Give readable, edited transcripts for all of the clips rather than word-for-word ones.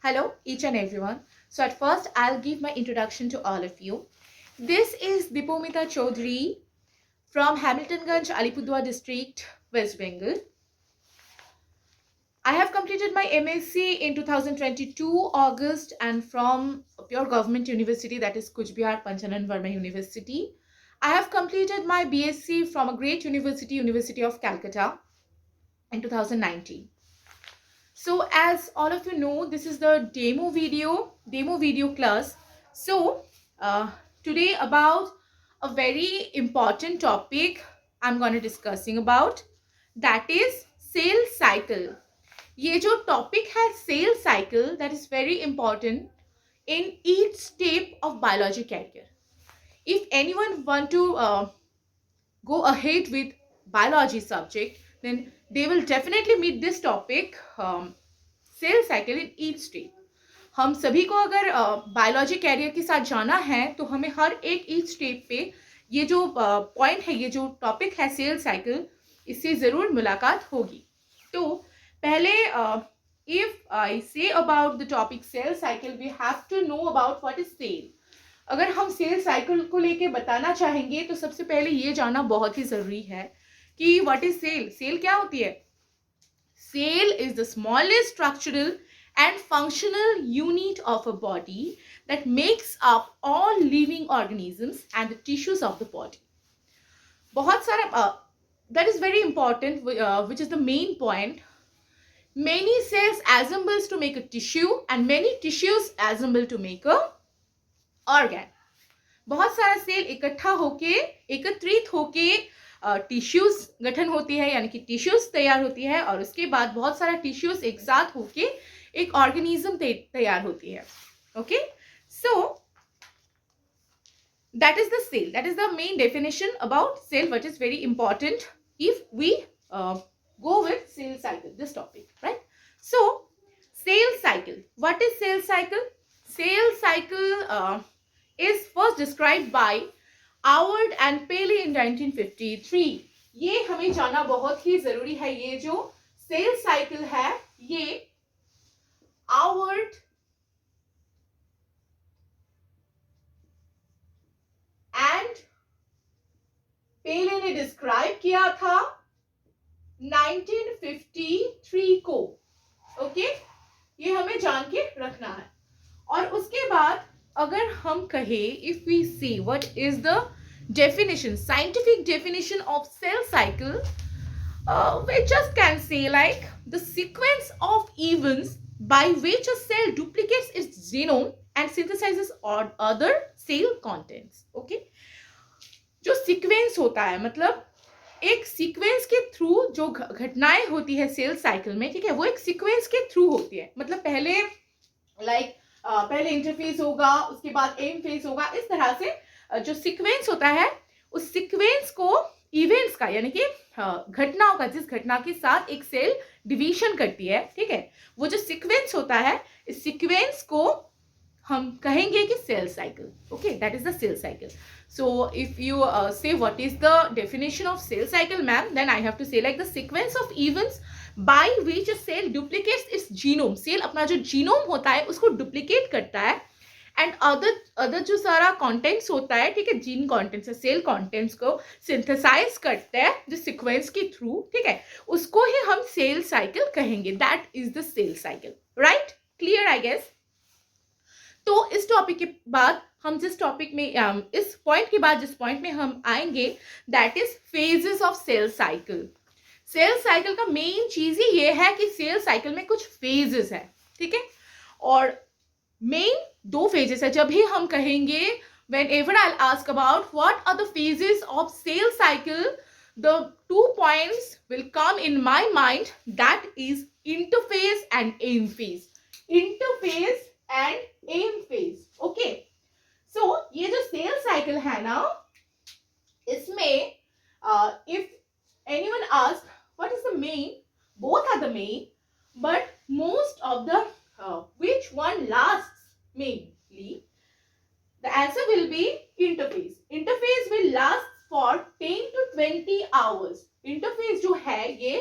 Hello, each and everyone. So, at first, I'll give my introduction to all of you. This is Dipomita Chaudhary from Hamiltonganj, Alipurduar district, West Bengal. I have completed my MSc in 2022 August and from a pure government university, that is Kuch Bihar Panchanan Verma University. I have completed my BSc from a great university, University of Calcutta in 2019. So as all of you know, this is the demo video class. So today about a very important topic I'm going to discussing about, that is sales cycle. ये जो topic है sales cycle, that is very important in each step of biology career. If anyone want to go ahead with biology subject, then they will definitely meet this topic, cell cycle in each step. हम सभी को अगर biology career के साथ जाना है तो हमें हर एक ईच स्टेप पे ये जो पॉइंट है, ये जो टॉपिक है सेल साइकिल, इससे ज़रूर मुलाकात होगी. तो पहले if I say about the topic cell cycle, we have to know about what is cell. अगर हम सेल साइकिल को लेके बताना चाहेंगे तो सबसे पहले ये जानना बहुत ही ज़रूरी है कि व्हाट इज सेल. सेल क्या होती है? Cell is the smallest structural and functional unit of a body that makes up all living organisms and the tissues of the body. बहुत सारा that is very important, which is the main point. Many cells assembles to make a tissue and many tissues assemble to make a organ. बहुत सारा cell इकट्ठा होके, एकत्रित होके tissues गठन होती है, यानी कि टिश्यूज तैयार होती है, और उसके बाद बहुत सारा टिश्यूज एक साथ होके एक ऑर्गेनिज्म तैयार होती है. Okay, so that is the cell. That is the main definition about cell, what is very important if we go with cell cycle, this topic, right? So cell cycle, what is cell cycle? Cell cycle is first described by Howard and Paley in 1953. ये हमें जानना बहुत ही जरूरी है. ये जो cell cycle है, ये Howard एंड पेले ने डिस्क्राइब किया था 1953 को. ओके, ये हमें जान के रखना है. और उसके बाद अगर हम कहें, if we see what is the definition, scientific definition of cell cycle, we just can say like the sequence of events by which a cell duplicates its genome and synthesizes other cell contents. Okay, जो sequence होता है, मतलब एक sequence के through जो घटनाएं होती है सेल साइकिल में, ठीक है, वो एक सीक्वेंस के थ्रू होती है. मतलब पहले पहले इंटरफेज होगा, उसके बाद एम फेज होगा. इस तरह से जो सीक्वेंस होता है, उस सीक्वेंस को इवेंट्स का, यानी कि घटनाओं का, जिस घटना के साथ एक सेल डिवीजन करती है, ठीक है, वो जो सीक्वेंस होता है, इस सीक्वेंस को हम कहेंगे कि cell cycle. Okay, that is the cell cycle. So if you say what is the definition of cell cycle, ma'am, then I have to say like the sequence of events by which a cell duplicates its genome. Cell अपना जो genome होता है उसको duplicate करता है, and other जो सारा contents होता है, ठीक है, जीन कंटेंट्स है, सेल कंटेंट्स को सिंथेसाइज करते हैं जो सीक्वेंस के थ्रू, ठीक है, उसको ही हम सेल साइकिल कहेंगे. That is the cell cycle. Right, clear I guess. तो इस टॉपिक के बाद हम जिस टॉपिक में इस पॉइंट के बाद जिस पॉइंट में हम आएंगे, that is phases of cell cycle. Cell cycle का मेन चीज ही ये है कि सेल साइकिल में कुछ फेजेस है, ठीक है, और मेन दो फेजेस है. जब भी हम कहेंगे, whenever I'll ask about what are the phases of cell cycle, the 2 points will come in my mind, that is interphase and aim phase. Interphase and aim phase. Okay, so ये जो cell cycle है ना, इसमें if anyone asks what is the main, both are the main, but most of the which one lasts mainly, the answer will be interphase. Interphase will last for 10 to 20 hours. Interphase जो है ये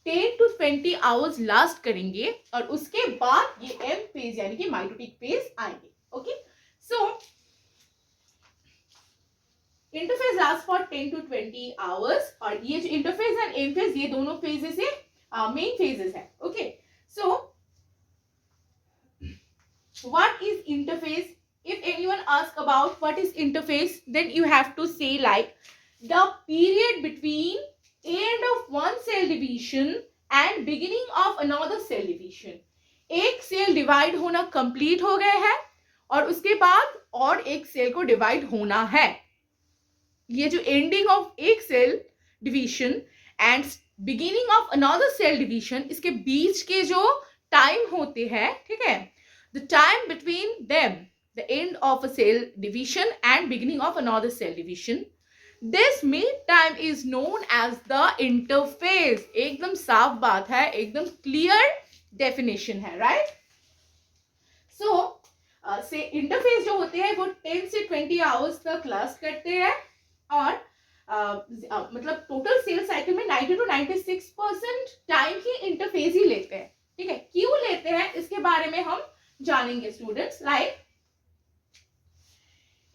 10 to 20 hours last करेंगे और उसके बाद ये M phase यानी कि माइटोटिक फेज आएंगे. Okay, so interphase last for 10 to 20 hours. और ये जो इंटरफेज एंड एम फेज ये दोनों फेजेस है मेन फेजेस है. Okay, so what is interphase? If anyone asks about what is interphase, then you have to say like the period between end of one cell division and beginning of another cell division. एक cell divide होना complete हो गया है और उसके बाद और एक सेल को डिवाइड होना है. ये जो एंडिंग ऑफ एक cell division and beginning of another cell division, इसके बीच के जो टाइम होते हैं, ठीक है, the time between them, the end of a cell division and beginning of another cell division, this mid time is known as the interphase. एकदम साफ बात है, एकदम क्लियर डेफिनेशन है, राइट. सो से इंटरफेस जो होते हैं वो 10 से 20 आवर्स तक लास्ट करते हैं और मतलब टोटल सेल साइकिल में 90 to 96% टाइम ही इंटरफेस ही लेते हैं. ठीक है, क्यों लेते हैं इसके बारे में हम जानेंगे students. Like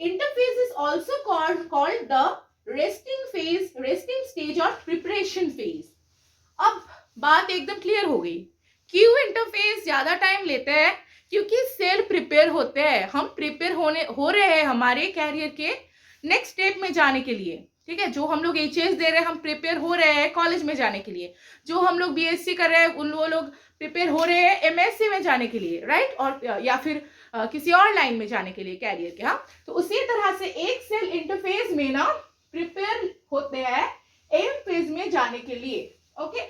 interface is also called the resting phase, resting stage और प्रिपरेशन फेज. अब बात एकदम क्लियर हो गई. क्यों इंटरफेस ज्यादा टाइम लेते हैं? क्योंकि सेल प्रिपेयर होते हैं. हम प्रिपेयर हो रहे हैं हमारे कैरियर के नेक्स्ट स्टेप में जाने के लिए. ठीक है, जो हम लोग एचएस दे रहे हैं, हम प्रिपेयर हो रहे हैं कॉलेज में जाने के लिए. जो हम लोग बीएससी कर रहे हैं उन वो लोग प्रिपेयर हो रहे हैं एमएससी में जाने के लिए, राइट, और या फिर किसी और लाइन में जाने के लिए कैरियर के. हाँ, तो उसी तरह से एक सेल इंटरफेज में ना प्रिपेयर होते हैं एम फेज में जाने के लिए. ओके,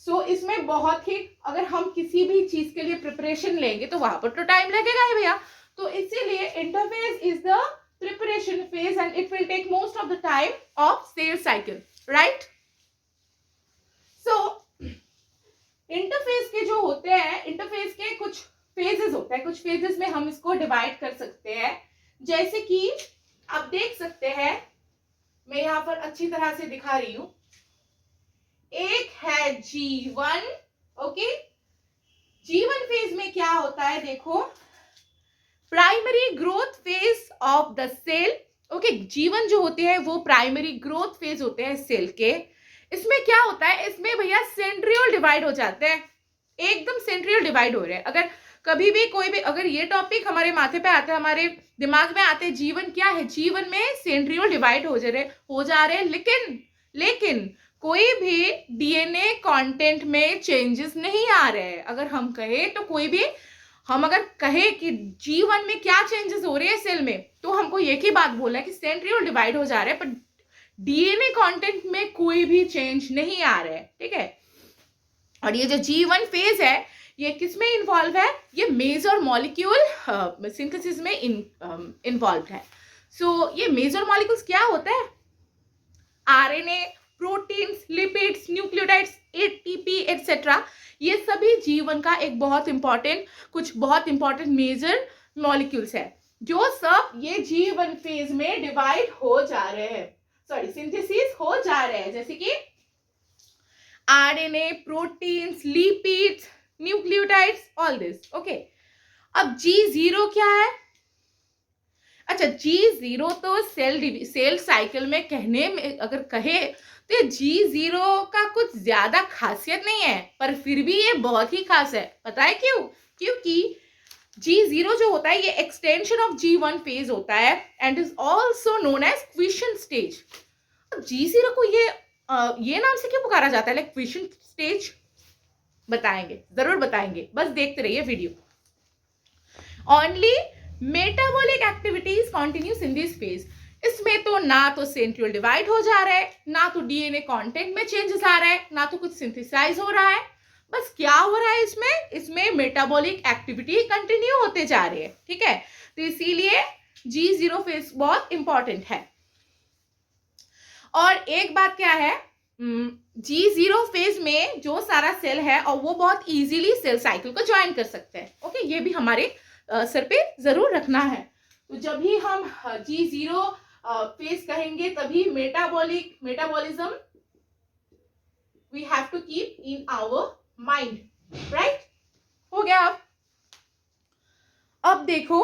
सो इसमें बहुत ही, अगर हम किसी भी चीज के लिए प्रिपरेशन लेंगे तो वहां पर तो टाइम लगेगा ही भैया. तो इसीलिए interphase is the preparation phase and it will take most of the time of sales cycle, right? So interface के जो होते हैं, इंटरफेस के कुछ phases होते हैं. कुछ phases में हम इसको डिवाइड कर सकते हैं. जैसे कि आप देख सकते हैं, मैं यहाँ पर अच्छी तरह से दिखा रही हूं. एक है G1. ओके, G1 फेज में क्या होता है देखो, primary growth phase of the cell. Okay, जीवन जो होते हैं वो प्राइमरी ग्रोथ फेज होते हैं सेल के. इसमें क्या होता है, इसमें भैया सेंट्रियोल डिवाइड हो जाते हैं. एकदम सेंट्रियोल डिवाइड हो रहे हैं. अगर कभी भी कोई भी अगर ये टॉपिक हमारे माथे पे आते हैं, हमारे दिमाग में आते हैं, जीवन क्या है, जीवन में सेंट्रियोल डिवाइड हो जा रहे हैं. लेकिन कोई भी डीएनए कंटेंट में चेंजेस नहीं आ रहे हैं. अगर हम कहें तो हम अगर कहे कि जीवन में क्या चेंजेस हो रहे हैं सेल में, तो हमको एक ही बात बोलना है कि सेंट्रियोल डिवाइड हो जा रहा है, पर डीएनए कंटेंट में कोई भी चेंज नहीं आ रहा है. ठीक है, और ये जो G1 फेज है ये किस में इन्वॉल्व है, ये मेजर मॉलिक्यूल सिंथेसिस में इन्वॉल्व है. सो ये मेजर मॉलिक्यूल्स क्या होता है, RNA, proteins, lipids, nucleotides, ATP etcetera. ये सभी जीवन का एक बहुत इंपॉर्टेंट मेजर मॉलिक्यूल्स है जो सब ये G1 फेज में डिवाइड हो जा रहे हैं, सिंथेसिस हो जा रहे हैं. जैसे कि RNA, proteins, lipids, nucleotides, all this. Okay, अब G0 क्या है? अच्छा, G0 तो सेल साइकिल में कहने में अगर कहे तो G0 का कुछ ज्यादा खासियत नहीं है, पर फिर भी ये बहुत ही खास है. पता है क्यों? क्योंकि G0 जो होता है ये एक्सटेंशन ऑफ G1 फेज होता है and is also known as quiescent stage. अब G0 को ये नाम से क्यों पुकारा जाता है, लाइक क्विशन स्टेज? बताएंगे, जरूर बताएंगे, बस देखते रहिए video. Only metabolic activities continuous in this phase. इसमें तो ना तो सेंट्रियोल डिवाइड हो जा रहा है, ना तो डीएनए कंटेंट में चेंजेस आ रहा है, ना तो कुछ सिंथेसाइज हो रहा है. बस क्या हो रहा है इसमें मेटाबॉलिक एक्टिविटी कंटिन्यू होते जा रहे हैं. ठीक है, तो इसीलिए G0 फेज बहुत इंपॉर्टेंट है. और एक बात क्या है, G0 फेज में जो सारा सेल है और वो बहुत इजीली सेल साइकिल को ज्वाइन कर सकते हैं. ओके, ये भी हमारे सर पे जरूर रखना है. तो जब भी हम G0 फेज कहेंगे तभी metabolism we have to keep in our mind, right? हो गया। अब देखो,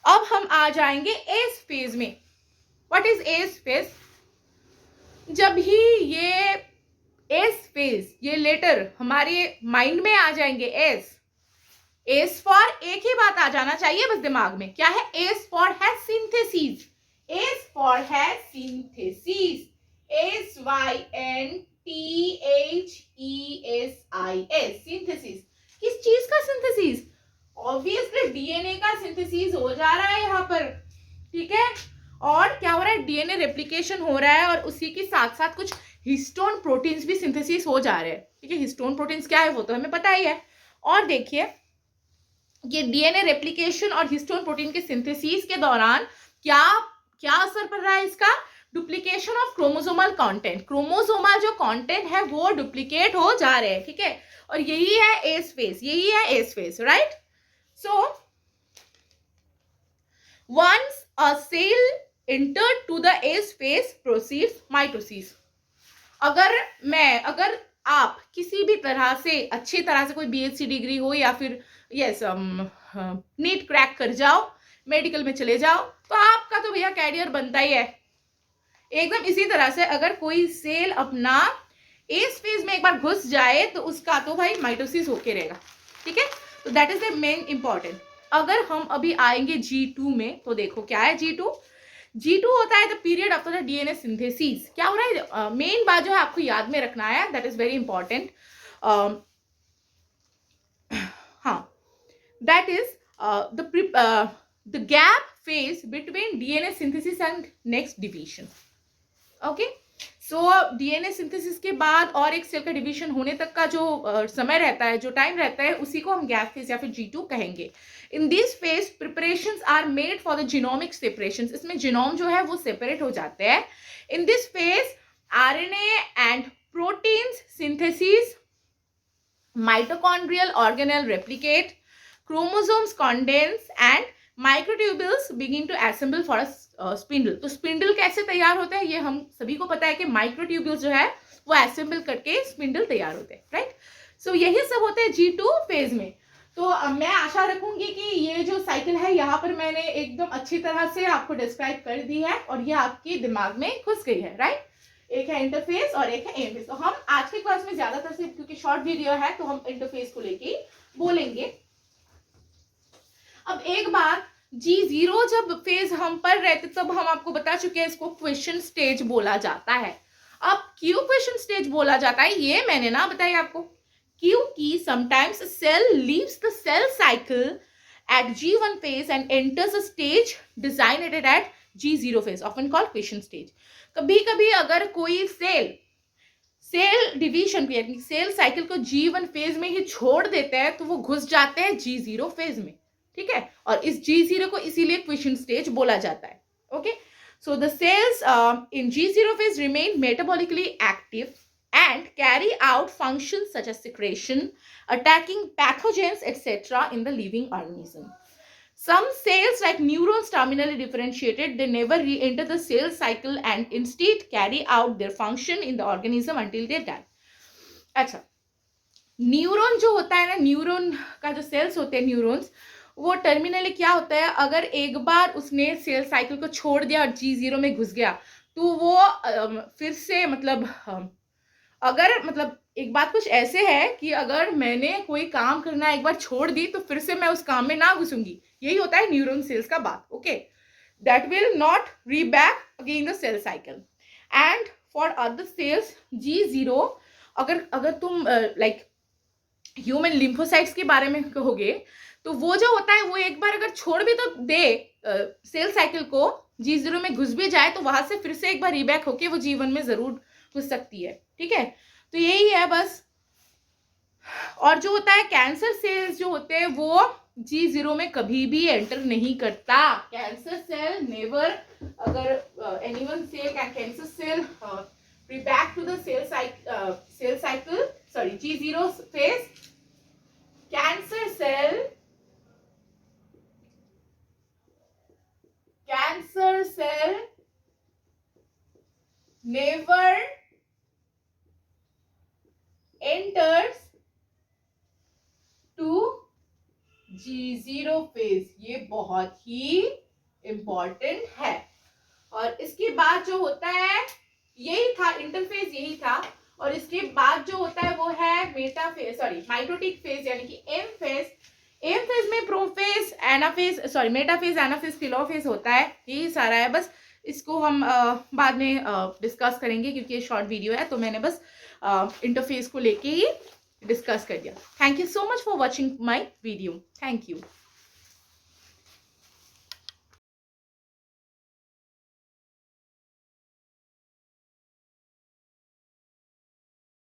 अब हम आ जाएंगे एस फेज में। What is S phase? जब ही ये एस फेज, ये लेटर हमारे माइंड में आ जाएंगे, एस फॉर, एक ही बात आ जाना चाहिए बस दिमाग में, क्या है? एस फॉर है सिंथेसिस, एस फॉर है सिंथेसिस, SYNTHESIS, सिंथेसिस। किस चीज का सिंथेसिस? ऑब्वियसली डीएनए का सिंथेसिस हो जा रहा है यहाँ पर, ठीक है? और क्या हो रहा है? डीएनए रेप्लिकेशन हो रहा है और उसी के साथ साथ कुछ हिस्टोन प्रोटीन्स भी सिंथेसिस हो जा रहे हैं, ठीक है? हिस्टोन प्रोटीन्स क्या है वो तो हमें पता ही है। और देखिए, ये डीएनए रेप्लिकेशन और हिस्टोन प्रोटीन के सिंथेसिस के दौरान क्या क्या असर पड़ रहा है इसका? Duplication of chromosomal content, chromosomal जो कंटेंट है वो डुप्लीकेट हो जा रहे हैं, ठीक है? और यही है एस फेज, यही है S phase, right? So once a cell entered to the S phase proceeds mitosis। अगर आप किसी भी तरह से, अच्छी तरह से, कोई बीएससी डिग्री हो या फिर यस नीट क्रैक कर जाओ, मेडिकल में चले जाओ, तो आपका तो भैया कैरियर बनता ही है। एकदम इसी तरह से अगर कोई सेल अपना एस फेज में एक बार घुस जाए तो उसका तो भाई माइटोसिस होके रहेगा, ठीक है? तो that is the main important. अगर हम अभी आएंगे G2 में, तो देखो क्या है G2? G2 होता है the period after the DNA synthesis. क्या हो रहा है? मेन बात जो है आपको याद में रखना है, दैट इज वेरी इंपॉर्टेंट। हाँ, that is the gap phase between DNA synthesis and next division. Okay, so DNA synthesis के बाद और एक सेल का डिवीजन होने तक का जो समय रहता है, जो टाइम रहता है, उसी को हम गैप फेज या फिर G2 कहेंगे। In this phase preparations are made for the genomic separation, इसमें जीनोम जो है वो सेपरेट हो जाते हैं। In this phase RNA and proteins synthesis, mitochondrial organelle replicate, chromosomes condense and microtubules begin to assemble for a spindle. तो spindle कैसे तैयार होता है ये हम सभी को पता है कि माइक्रोट्यूब्यूल्स जो है वो असेंबल करके स्पिंडल तैयार होते हैं, राइट? सो यही सब होते हैं G2 फेज में। तो मैं आशा रखूंगी कि ये जो साइकिल है यहाँ पर मैंने एकदम अच्छी तरह से आपको डिस्क्राइब कर दी है और ये आपके दिमाग में घुस गई है, राइट? एक है इंटरफेस और एक है एम। तो हम आज के क्लास में ज्यादातर से, क्योंकि शॉर्ट वीडियो है, तो हम इंटरफेस को लेके बोलेंगे। अब एक बात, G0 जब फेज हम पढ़ रहे थे तब हम आपको बता चुके हैं इसको क्वेश्चन स्टेज बोला जाता है। अब क्यों क्वेश्चन स्टेज बोला जाता है ये मैंने ना बताया आपको, क्योंकि sometimes cell leaves the cell cycle at G1 phase and enters a stage designated at G0 phase, often called question stage। कभी कभी अगर कोई सेल डिवीजन को यानी सेल साइकिल को G1 फेज में ही छोड़ देते हैं तो वो घुस जाते हैं G0 फेज में, ठीक है? और इस G0 को इसीलिए क्वेश्चन स्टेज बोला जाता है। Okay, so the cells in G0 phase remain metabolically active and carry out functions such as secretion, attacking pathogens, etc. in the living organism. Some cells, like neurons, terminally differentiated, they never re-enter the cell cycle and instead carry out their function in the organism until they die. अच्छा, neuron जो होता है ना, neuron का जो sales होते हैं, neurons, वो टर्मिनली क्या होता है, अगर एक बार उसने सेल साइकिल को छोड़ दिया और G0 में घुस गया तो वो फिर से अगर एक बात कुछ ऐसे है कि अगर मैंने कोई काम करना एक बार छोड़ दी तो फिर से मैं उस काम में ना घुसूंगी। यही होता है न्यूरॉन सेल्स का बात। Okay, that will not reback again the cell cycle. And for other cells G0, अगर तुम लाइक ह्यूमन लिम्फोसाइट्स के बारे में कहोगे तो वो जो होता है वो एक बार अगर छोड़ भी तो दे सेल साइकिल को, G0 में घुस भी जाए तो वहां से फिर से एक बार रीबैक होके वो G1 में जरूर घुस सकती है, ठीक है? तो यही है बस। और जो होता है कैंसर सेल्स जो होते हैं वो G0 में कभी भी एंटर नहीं करता। कैंसर सेल नेवर, अगर anyone say cancer cell back to the cell cycle, sorry, G0 phase, cancer cell never G0 phase, ये बहुत ही इंपॉर्टेंट है। और इसके बाद जो होता है, यही था इंटरफेज, यही था। और इसके बाद जो होता है वो है मेटाफेज, सॉरी माइटोटिक फेज यानी कि एम फेज। एम फेज में prophase, anaphase, sorry metaphase, anaphase, telophase होता है। यही सारा है, बस इसको हम बाद में डिस्कस करेंगे क्योंकि ये शॉर्ट वीडियो है, तो मैंने बस इंटरफेज को लेके ही डिस्कस कर दिया। Thank you so much for watching my video. Thank you.